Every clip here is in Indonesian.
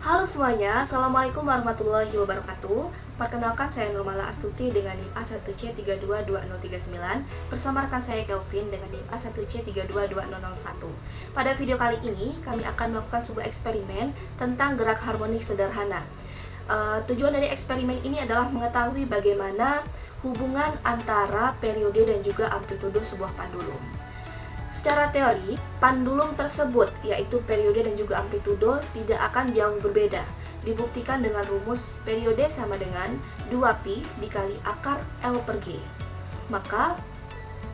Halo semuanya, Assalamualaikum warahmatullahi wabarakatuh. Perkenalkan, saya Nurmala Astuti dengan NIM A1C322039 bersama rekan saya Kelvin dengan NIM A1C322001. Pada video kali ini, kami akan melakukan sebuah eksperimen tentang gerak harmonik sederhana. Tujuan dari eksperimen ini adalah mengetahui bagaimana hubungan antara periode dan juga amplitudo sebuah pendulum. Secara teori, pendulum tersebut, yaitu periode dan juga amplitudo, tidak akan jauh berbeda. Dibuktikan dengan rumus periode sama dengan 2pi dikali akar L per G. Maka,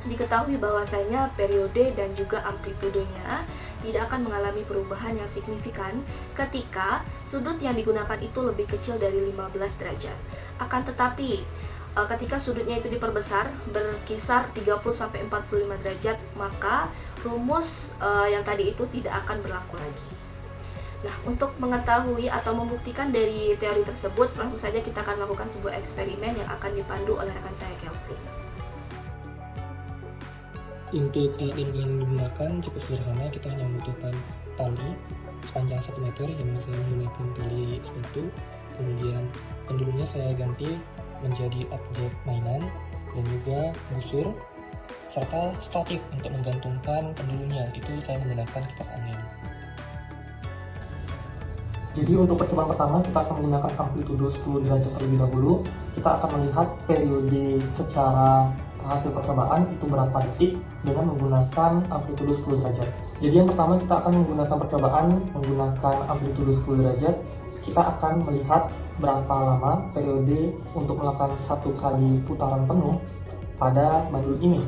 diketahui bahwasanya periode dan juga amplitudonya tidak akan mengalami perubahan yang signifikan ketika sudut yang digunakan itu lebih kecil dari 15 derajat. Akan tetapi, ketika sudutnya itu diperbesar berkisar 30-45 derajat, maka rumus yang tadi itu tidak akan berlaku lagi. Nah, untuk mengetahui atau membuktikan dari teori tersebut, langsung saja kita akan melakukan sebuah eksperimen yang akan dipandu oleh rekan saya Kelvin. Untuk alat yang digunakan cukup sederhana, kita hanya membutuhkan tali sepanjang 1 meter yang saya menggunakan tali sepatu. Kemudian pendulumnya saya ganti menjadi objek mainan dan juga busur serta statif untuk menggantungkan pendulumnya, itu saya menggunakan kipas angin. Jadi untuk percobaan pertama kita akan menggunakan amplitudo 10 derajat terlebih dahulu. Kita akan melihat periode secara hasil percobaan itu berapa detik dengan menggunakan amplitudo 10 derajat. Jadi yang pertama kita akan menggunakan percobaan menggunakan amplitudo 10 derajat. Kita akan melihat berapa lama periode untuk melakukan satu kali putaran penuh pada bandul ini.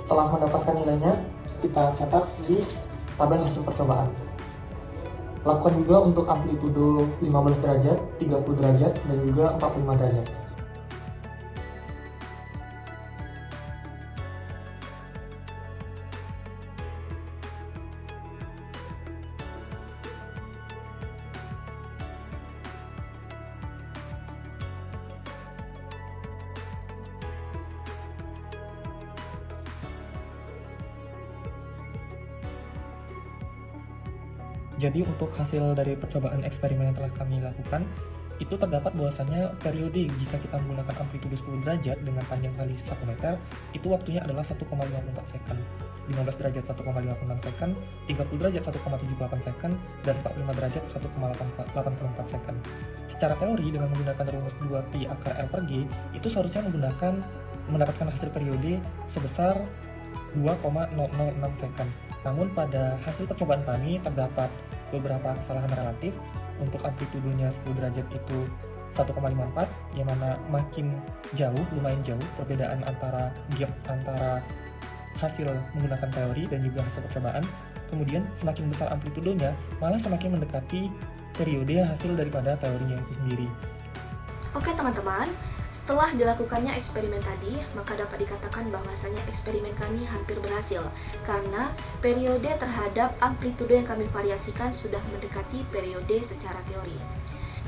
Setelah mendapatkan nilainya, kita catat di tabel hasil percobaan. Lakukan juga untuk amplitudo 15 derajat, 30 derajat, dan juga 45 derajat. Jadi untuk hasil dari percobaan eksperimen yang telah kami lakukan, itu terdapat bahwasanya periode jika kita menggunakan amplitudo 10 derajat dengan panjang kali 1 meter, itu waktunya adalah 1,54 second. 15 derajat 1,56 second, 30 derajat 1,78 second, dan 45 derajat 1,84 second. Secara teori dengan menggunakan rumus 2pi akar L per G, itu seharusnya mendapatkan hasil periode sebesar 2,006 second. Namun pada hasil percobaan kami terdapat beberapa kesalahan relatif. Untuk amplitudonya 10 derajat itu 1,54, yang mana lumayan jauh perbedaan antara gap antara hasil menggunakan teori dan juga hasil percobaan. Kemudian semakin besar amplitudonya malah semakin mendekati periode hasil daripada teorinya itu sendiri. Oke teman-teman, setelah dilakukannya eksperimen tadi, maka dapat dikatakan bahwasanya eksperimen kami hampir berhasil karena periode terhadap amplitudo yang kami variasikan sudah mendekati periode secara teori.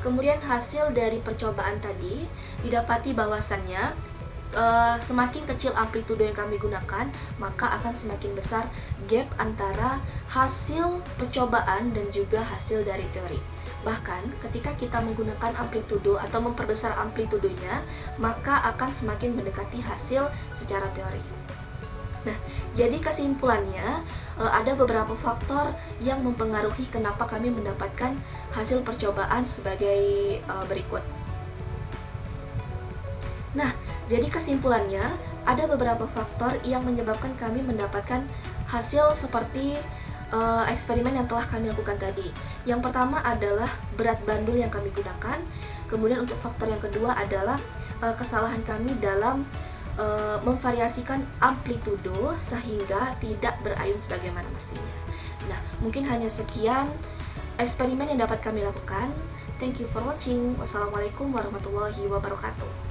Kemudian hasil dari percobaan tadi didapati bahwasannya semakin kecil amplitudo yang kami gunakan, maka akan semakin besar gap antara hasil percobaan dan juga hasil dari teori. Bahkan ketika kita menggunakan amplitudo atau memperbesar amplitudonya, maka akan semakin mendekati hasil secara teori. Nah, jadi kesimpulannya ada beberapa faktor yang mempengaruhi kenapa kami mendapatkan hasil percobaan sebagai berikut. Nah, jadi kesimpulannya ada beberapa faktor yang menyebabkan kami mendapatkan hasil seperti eksperimen yang telah kami lakukan tadi. Yang pertama adalah berat bandul yang kami gunakan. Kemudian untuk faktor yang kedua adalah kesalahan kami dalam memvariasikan amplitudo sehingga tidak berayun sebagaimana mestinya. Nah, mungkin hanya sekian eksperimen yang dapat kami lakukan. Thank you for watching. Wassalamualaikum warahmatullahi wabarakatuh.